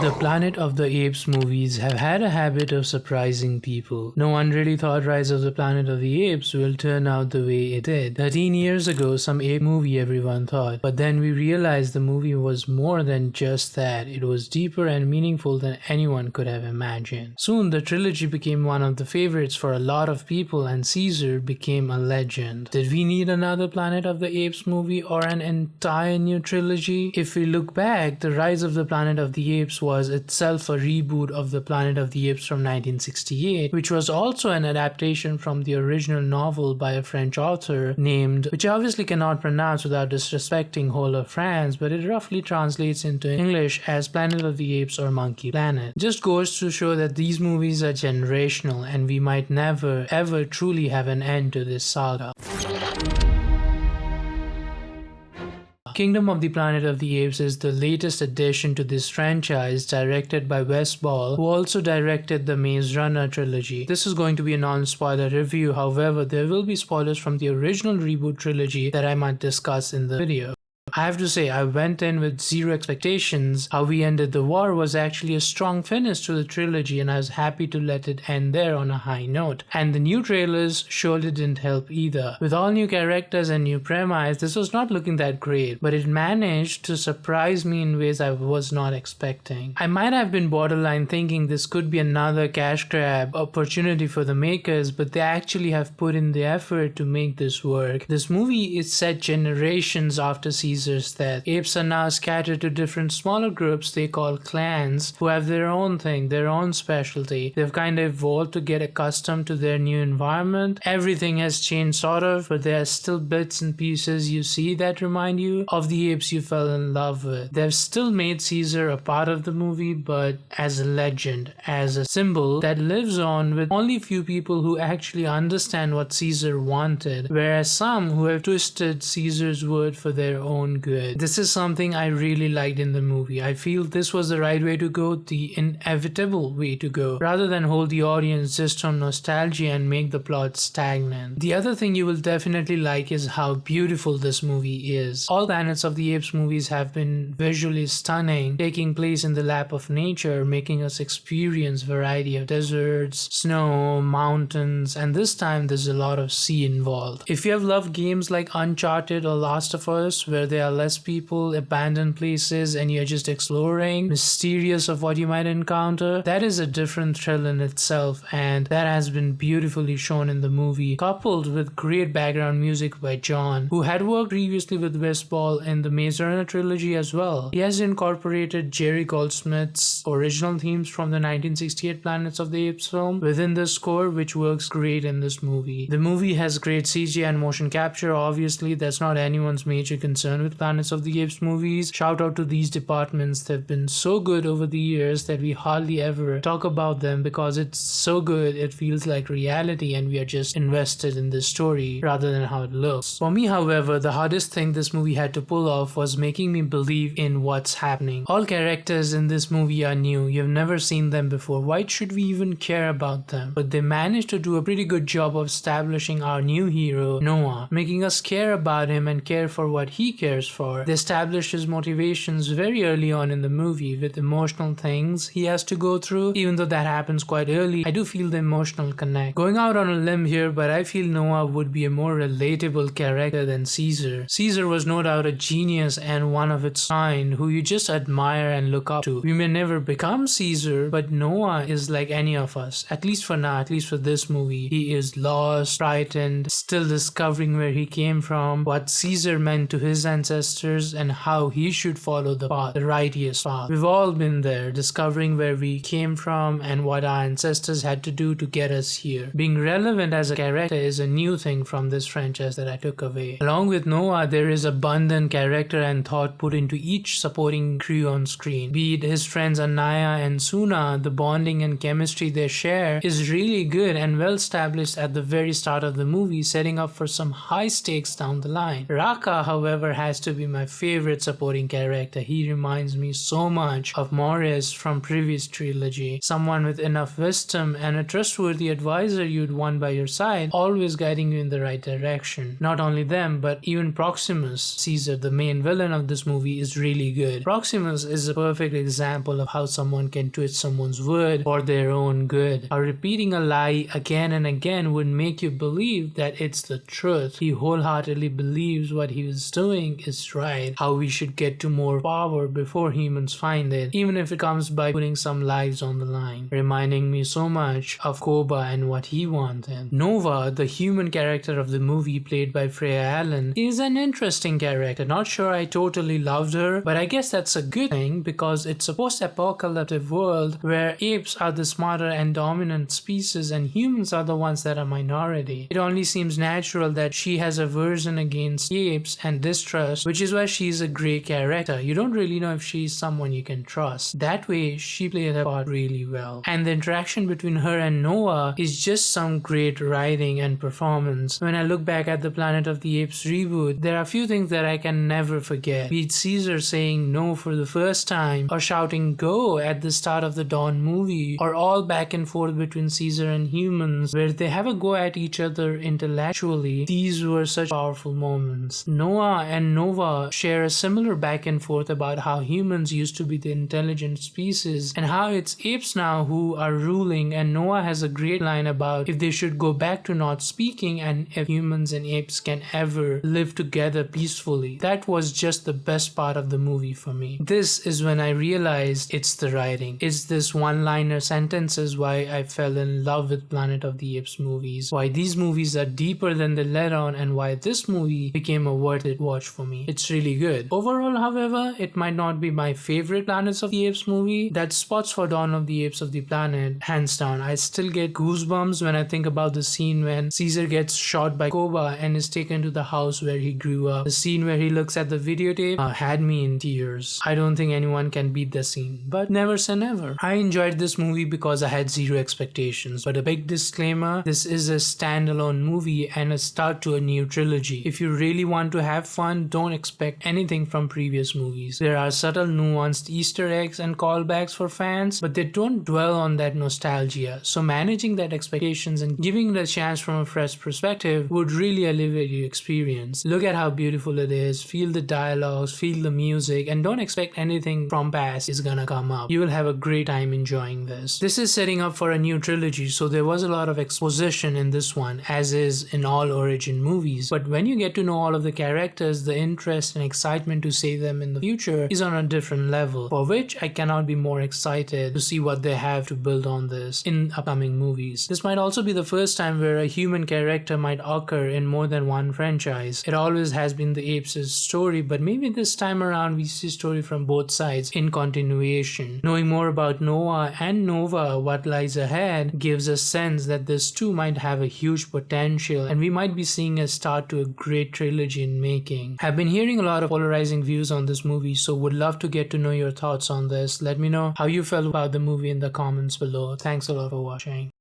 The Planet of the Apes movies have had a habit of surprising people. No one really thought Rise of the Planet of the Apes will turn out the way it did. 13 years ago, some ape movie everyone thought, but then we realized the movie was more than just that. It was deeper and meaningful than anyone could have imagined. Soon, the trilogy became one of the favorites for a lot of people and Caesar became a legend. Did we need another Planet of the Apes movie or an entire new trilogy? If we look back, the Rise of the Planet of the Apes was itself a reboot of the Planet of the Apes from 1968, which was also an adaptation from the original novel by a French author named, which I obviously cannot pronounce without disrespecting whole of France, but it roughly translates into English as Planet of the Apes or Monkey Planet. Just goes to show that these movies are generational and we might never ever truly have an end to this saga. Kingdom of the Planet of the Apes is the latest addition to this franchise, directed by Wes Ball, who also directed the Maze Runner trilogy. This is going to be a non-spoiler review, however, there will be spoilers from the original reboot trilogy that I might discuss in the video. I have to say, I went in with zero expectations. How we ended the war was actually a strong finish to the trilogy and I was happy to let it end there on a high note. And the new trailers surely didn't help either. With all new characters and new premise, this was not looking that great, but it managed to surprise me in ways I was not expecting. I might have been borderline thinking this could be another cash grab opportunity for the makers, but they actually have put in the effort to make this work. This movie is set generations after Caesar's death. Apes are now scattered to different smaller groups they call clans who have their own thing, their own specialty. They've kind of evolved to get accustomed to their new environment. Everything has changed sort of, but there are still bits and pieces you see that remind you of the apes you fell in love with. They've still made Caesar a part of the movie, but as a legend, as a symbol that lives on with only few people who actually understand what Caesar wanted, whereas some who have twisted Caesar's word for their own good. This is something I really liked in the movie. I feel this was the right way to go, the inevitable way to go, rather than hold the audience just on nostalgia and make the plot stagnant. The other thing you will definitely like is how beautiful this movie is. All Planets of the Apes movies have been visually stunning, taking place in the lap of nature, making us experience variety of deserts, snow, mountains, and this time there's a lot of sea involved. If you have loved games like Uncharted or Last of Us, where there are less people, abandoned places, and you're just exploring, mysterious of what you might encounter, that is a different thrill in itself, and that has been beautifully shown in the movie, coupled with great background music by John, who had worked previously with Wes Ball in the Maze Runner trilogy as well. He has incorporated Jerry Goldsmith's original themes from the 1968 Planets of the Apes film within the score, which works great in this movie. The movie has great CG and motion capture. Obviously, that's not anyone's major concern with Planets of the Apes movies. Shout out to these departments. They've been so good over the years that we hardly ever talk about them because it's so good it feels like reality and we are just invested in this story rather than how it looks. For me, however, the hardest thing this movie had to pull off was making me believe in what's happening. All characters in this movie are new. You've never seen them before. Why should we even care about them? But they managed to do a pretty good job of establishing our new hero, Noah, making us care about him and care for what he cares for. They establish his motivations very early on in the movie with emotional things he has to go through. Even though that happens quite early, I do feel the emotional connect. Going out on a limb here, but I feel Noah would be a more relatable character than Caesar. Caesar was no doubt a genius and one of its kind who you just admire and look up to. We may never become Caesar, but Noah is like any of us, at least for now, at least for this movie. He is lost, frightened, still discovering where he came from, what Caesar meant to his ancestors, and how he should follow the path, the righteous path. We've all been there, discovering where we came from and what our ancestors had to do to get us here. Being relevant as a character is a new thing from this franchise that I took away. Along with Noah, there is abundant character and thought put into each supporting crew on screen. Be it his friends Anaya and Suna, the bonding and chemistry they share is really good and well established at the very start of the movie, setting up for some high stakes down the line. Raka, however, has has to be my favorite supporting character. He reminds me so much of Morris from previous trilogy. Someone with enough wisdom and a trustworthy advisor you'd want by your side, always guiding you in the right direction. Not only them, but even Proximus, Caesar, the main villain of this movie, is really good. Proximus is a perfect example of how someone can twist someone's word for their own good. How repeating a lie again and again would make you believe that it's the truth. He wholeheartedly believes what he was doing is right. How we should get to more power before humans find it, even if it comes by putting some lives on the line. Reminding me so much of Koba and what he wanted. Nova, the human character of the movie played by Freya Allen, is an interesting character. Not sure I totally loved her, but I guess that's a good thing because it's a post-apocalyptic world where apes are the smarter and dominant species and humans are the ones that are minority. It only seems natural that she has aversion against apes and distrust, which is why she's a great character. You don't really know if she's someone you can trust. That way, she played her part really well. And the interaction between her and Noah is just some great writing and performance. When I look back at the Planet of the Apes reboot, there are a few things that I can never forget. Be it Caesar saying no for the first time, or shouting go at the start of the Dawn movie, or all back and forth between Caesar and humans where they have a go at each other intellectually. These were such powerful moments. Noah and Nova share a similar back and forth about how humans used to be the intelligent species and how it's apes now who are ruling, and Noah has a great line about if they should go back to not speaking and if humans and apes can ever live together peacefully. That was just the best part of the movie for me. This is when I realized it's the writing. It's this one-liner sentences why I fell in love with Planet of the Apes movies, why these movies are deeper than they let on, and why this movie became a worth it watch for me. It's really good. Overall, however, it might not be my favorite Planets of the Apes movie. That's spots for Dawn of the Apes of the Planet, hands down. I still get goosebumps when I think about the scene when Caesar gets shot by Koba and is taken to the house where he grew up. The scene where he looks at the videotape had me in tears. I don't think anyone can beat the scene, but never say never. I enjoyed this movie because I had zero expectations, but a big disclaimer, this is a standalone movie and a start to a new trilogy. If you really want to have fun, don't expect anything from previous movies. There are subtle nuanced Easter eggs and callbacks for fans, but they don't dwell on that nostalgia. So managing that expectations and giving it a chance from a fresh perspective would really elevate your experience. Look at how beautiful it is, feel the dialogues, feel the music, and don't expect anything from past is gonna come up. You will have a great time enjoying this. This is setting up for a new trilogy, so there was a lot of exposition in this one, as is in all origin movies. But when you get to know all of the characters, the interest and excitement to see them in the future is on a different level, for which I cannot be more excited to see what they have to build on this in upcoming movies. This might also be the first time where a human character might occur in more than one franchise. It always has been the Apes' story, but maybe this time around we see a story from both sides in continuation. Knowing more about Noah and Nova, what lies ahead, gives a sense that this too might have a huge potential and we might be seeing a start to a great trilogy in making. I've been hearing a lot of polarizing views on this movie, so would love to get to know your thoughts on this. Let me know how you felt about the movie in the comments below. Thanks a lot for watching.